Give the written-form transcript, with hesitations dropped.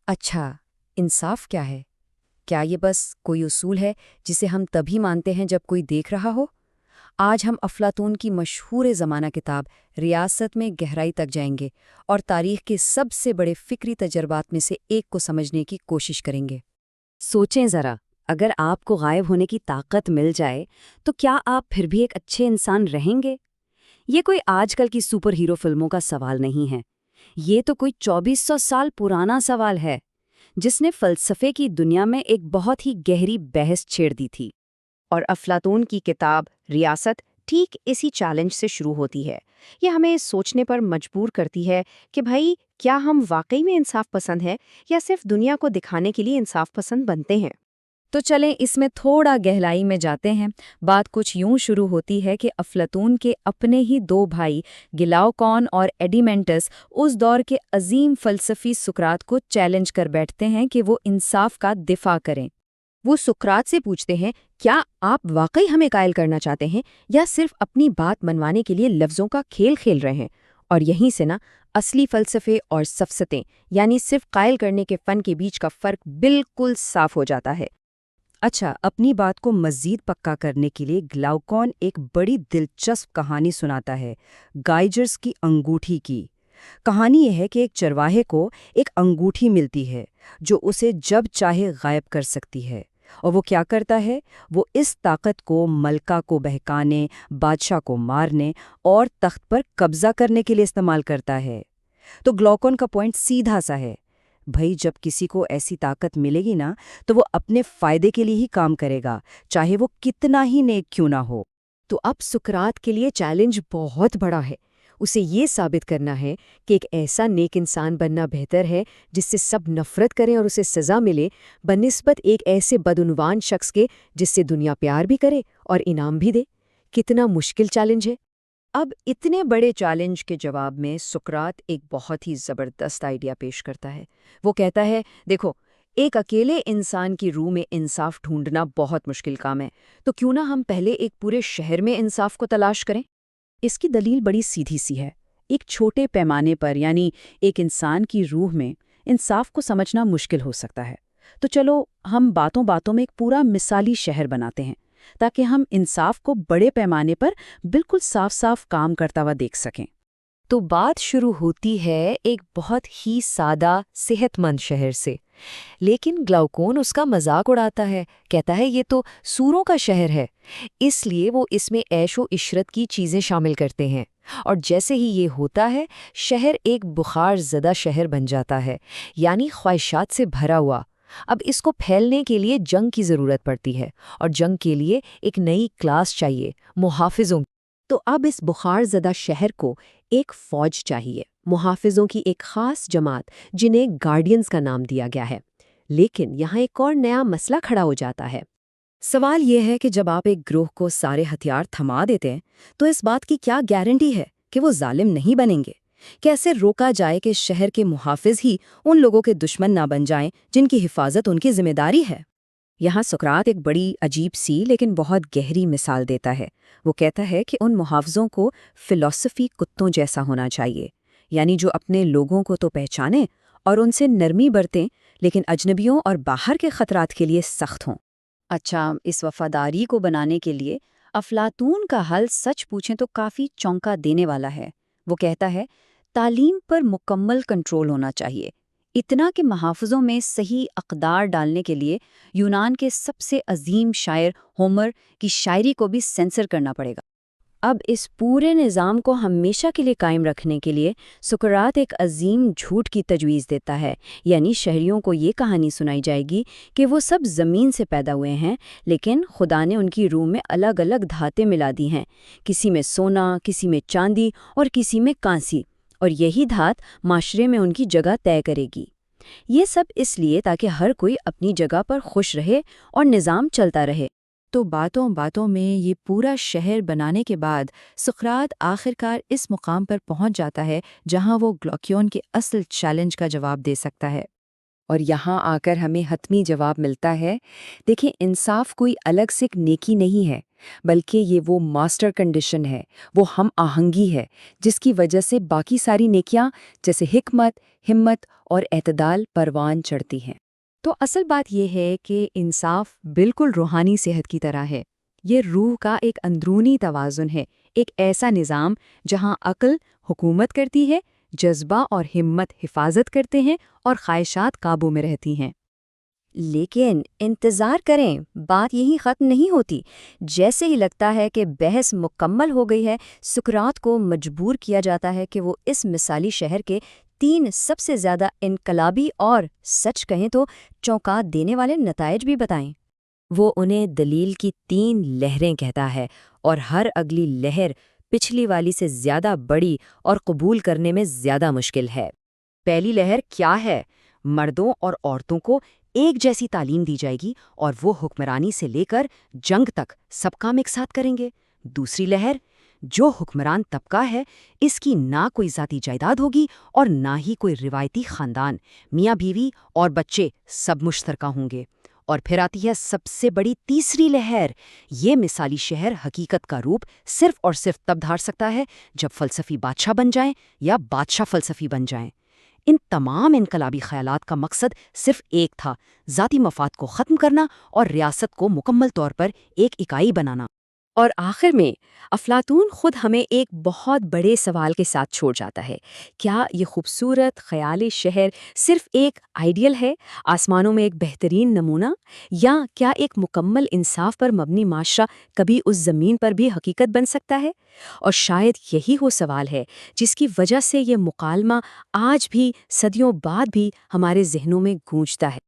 اچھا، انصاف کیا ہے؟ کیا یہ بس کوئی اصول ہے جسے ہم تبھی مانتے ہیں جب کوئی دیکھ رہا ہو؟ آج ہم افلاطون کی مشہور زمانہ کتاب ریاست میں گہرائی تک جائیں گے اور تاریخ کے سب سے بڑے فکری تجربات میں سے ایک کو سمجھنے کی کوشش کریں گے۔ سوچیں ذرا، اگر آپ کو غائب ہونے کی طاقت مل جائے تو کیا آپ پھر بھی ایک اچھے انسان رہیں گے؟ یہ کوئی آج کل کی سپر ہیرو فلموں کا سوال نہیں ہے، یہ تو کوئی 2400 سال پرانا سوال ہے جس نے فلسفے کی دنیا میں ایک بہت ہی گہری بحث چھیڑ دی تھی۔ اور افلاطون کی کتاب ریاست ٹھیک اسی چیلنج سے شروع ہوتی ہے۔ یہ ہمیں سوچنے پر مجبور کرتی ہے کہ بھائی، کیا ہم واقعی میں انصاف پسند ہیں یا صرف دنیا کو دکھانے کے لیے انصاف پسند بنتے ہیں؟ تو چلیں اس میں تھوڑا گہرائی میں جاتے ہیں۔ بات کچھ یوں شروع ہوتی ہے کہ افلاطون کے اپنے ہی دو بھائی گلاؤکون اور ایڈیمنٹس اس دور کے عظیم فلسفی سقراط کو چیلنج کر بیٹھتے ہیں کہ وہ انصاف کا دفاع کریں۔ وہ سقراط سے پوچھتے ہیں، کیا آپ واقعی ہمیں قائل کرنا چاہتے ہیں یا صرف اپنی بات منوانے کے لیے لفظوں کا کھیل کھیل رہے ہیں؟ اور یہیں سے اصلی فلسفے اور سفسطیں یعنی صرف قائل کرنے کے فن کے بیچ کا فرق بالکل صاف ہو جاتا ہے۔ اچھا، اپنی بات کو مزید پکا کرنے کے لیے گلاؤکون ایک بڑی دلچسپ کہانی سناتا ہے، گائجرس کی انگوٹھی کی۔ کہانی یہ ہے کہ ایک چرواہے کو ایک انگوٹھی ملتی ہے جو اسے جب چاہے غائب کر سکتی ہے، اور وہ کیا کرتا ہے؟ وہ اس طاقت کو ملکہ کو بہکانے، بادشاہ کو مارنے اور تخت پر قبضہ کرنے کے لیے استعمال کرتا ہے۔ تو گلاؤکون کا پوائنٹ سیدھا سا ہے، بھئی جب کسی کو ایسی طاقت ملے گی نا تو وہ اپنے فائدے کے لیے ہی کام کرے گا، چاہے وہ کتنا ہی نیک کیوں نہ ہو۔ تو اب سقراط کے لیے چیلنج بہت بڑا ہے۔ اسے یہ ثابت کرنا ہے کہ ایک ایسا نیک انسان بننا بہتر ہے جس سے سب نفرت کریں اور اسے سزا ملے، بنسبت ایک ایسے بدعنوان شخص کے جس سے دنیا پیار بھی کرے اور انعام بھی دے۔ کتنا مشکل چیلنج ہے۔ اب اتنے بڑے چیلنج کے جواب میں سقراط ایک بہت ہی زبردست آئیڈیا پیش کرتا ہے۔ وہ کہتا ہے، دیکھو، ایک اکیلے انسان کی روح میں انصاف ڈھونڈنا بہت مشکل کام ہے، تو کیوں نہ ہم پہلے ایک پورے شہر میں انصاف کو تلاش کریں؟ اس کی دلیل بڑی سیدھی سی ہے۔ ایک چھوٹے پیمانے پر یعنی ایک انسان کی روح میں انصاف کو سمجھنا مشکل ہو سکتا ہے، تو چلو ہم باتوں باتوں میں ایک پورا مثالی شہر بناتے ہیں تاکہ ہم انصاف کو بڑے پیمانے پر بالکل صاف صاف کام کرتا ہوا دیکھ سکیں۔ تو بات شروع ہوتی ہے ایک بہت ہی سادہ صحت مند شہر سے، لیکن گلاؤکون اس کا مذاق اڑاتا ہے، کہتا ہے یہ تو سوروں کا شہر ہے۔ اس لیے وہ اس میں عیش و عشرت کی چیزیں شامل کرتے ہیں، اور جیسے ہی یہ ہوتا ہے شہر ایک بخار زدہ شہر بن جاتا ہے، یعنی خواہشات سے بھرا ہوا۔ اب اس کو پھیلنے کے لیے جنگ کی ضرورت پڑتی ہے، اور جنگ کے لیے ایک نئی کلاس چاہیے، محافظوں۔ تو اب اس بخار زدہ شہر کو ایک فوج چاہیے، محافظوں کی ایک خاص جماعت جنہیں گارڈینز کا نام دیا گیا ہے۔ لیکن یہاں ایک اور نیا مسئلہ کھڑا ہو جاتا ہے۔ سوال یہ ہے کہ جب آپ ایک گروہ کو سارے ہتھیار تھما دیتے ہیں تو اس بات کی کیا گارنٹی ہے کہ وہ ظالم نہیں بنیں گے؟ کیسے روکا جائے کہ شہر کے محافظ ہی ان لوگوں کے دشمن نہ بن جائیں جن کی حفاظت ان کی ذمہ داری ہے؟ یہاں سقراط ایک بڑی عجیب سی لیکن بہت گہری مثال دیتا ہے۔ وہ کہتا ہے کہ ان محافظوں کو فلسفی کتوں جیسا ہونا چاہیے، یعنی جو اپنے لوگوں کو تو پہچانیں اور ان سے نرمی برتیں، لیکن اجنبیوں اور باہر کے خطرات کے لیے سخت ہوں۔ اچھا، اس وفاداری کو بنانے کے لیے افلاطون کا حل سچ پوچھیں تو کافی چونکا دینے والا ہے۔ وہ کہتا ہے، تعلیم پر مکمل کنٹرول ہونا چاہیے، اتنا کہ محافظوں میں صحیح اقدار ڈالنے کے لیے یونان کے سب سے عظیم شاعر ہومر کی شاعری کو بھی سینسر کرنا پڑے گا۔ اب اس پورے نظام کو ہمیشہ کے لیے قائم رکھنے کے لیے سقراط ایک عظیم جھوٹ کی تجویز دیتا ہے، یعنی شہریوں کو یہ کہانی سنائی جائے گی کہ وہ سب زمین سے پیدا ہوئے ہیں، لیکن خدا نے ان کی روح میں الگ الگ دھاتیں ملا دی ہیں، کسی میں سونا، کسی میں چاندی اور کسی میں کانسی، اور یہی دھات معاشرے میں ان کی جگہ طے کرے گی۔ یہ سب اس لیے تاکہ ہر کوئی اپنی جگہ پر خوش رہے اور نظام چلتا رہے۔ تو باتوں باتوں میں یہ پورا شہر بنانے کے بعد سقراط آخرکار اس مقام پر پہنچ جاتا ہے جہاں وہ گلاؤکون کے اصل چیلنج کا جواب دے سکتا ہے۔ اور یہاں آ کر ہمیں حتمی جواب ملتا ہے، دیکھیں انصاف کوئی الگ سے ایک نیکی نہیں ہے، بلکہ یہ وہ ماسٹر کنڈیشن ہے، وہ ہم آہنگی ہے، جس کی وجہ سے باقی ساری نیکیاں جیسے حکمت، ہمت اور اعتدال پروان چڑھتی ہیں۔ تو اصل بات یہ ہے کہ انصاف بالکل روحانی صحت کی طرح ہے۔ یہ روح کا ایک اندرونی توازن ہے، ایک ایسا نظام جہاں عقل حکومت کرتی ہے، جذبہ اور ہمت حفاظت کرتے ہیں اور خواہشات قابو میں رہتی ہیں۔ لیکن انتظار کریں، بات یہی ختم نہیں ہوتی۔ جیسے ہی لگتا ہے کہ بحث مکمل ہو گئی ہے، سقراط کو مجبور کیا جاتا ہے کہ وہ اس مثالی شہر کے 3 سب سے زیادہ انقلابی اور سچ کہیں تو چونکا دینے والے نتائج بھی بتائیں۔ وہ انہیں دلیل کی 3 لہریں کہتا ہے، اور ہر اگلی لہر پچھلی والی سے زیادہ بڑی اور قبول کرنے میں زیادہ مشکل ہے۔ پہلی لہر کیا ہے؟ مردوں اور عورتوں کو ایک جیسی تعلیم دی جائے گی اور وہ حکمرانی سے لے کر جنگ تک سب کام ایک ساتھ کریں گے۔ دوسری لہر، جو حکمران طبقہ ہے اس کی نہ کوئی ذاتی جائیداد ہوگی اور نہ ہی کوئی روایتی خاندان، میاں بیوی اور بچے سب مشترکہ ہوں گے۔ اور پھر آتی ہے سب سے بڑی تیسری لہر۔ یہ مثالی شہر حقیقت کا روپ صرف اور صرف تب دھار سکتا ہے جب فلسفی بادشاہ بن جائیں یا بادشاہ فلسفی بن جائیں۔ ان تمام انقلابی خیالات کا مقصد صرف ایک تھا، ذاتی مفاد کو ختم کرنا اور ریاست کو مکمل طور پر ایک اکائی بنانا۔ اور آخر میں افلاطون خود ہمیں ایک بہت بڑے سوال کے ساتھ چھوڑ جاتا ہے، کیا یہ خوبصورت خیالی شہر صرف ایک آئیڈیل ہے، آسمانوں میں ایک بہترین نمونہ، یا کیا ایک مکمل انصاف پر مبنی معاشرہ کبھی اس زمین پر بھی حقیقت بن سکتا ہے؟ اور شاید یہی وہ سوال ہے جس کی وجہ سے یہ مکالمہ آج بھی صدیوں بعد بھی ہمارے ذہنوں میں گونجتا ہے۔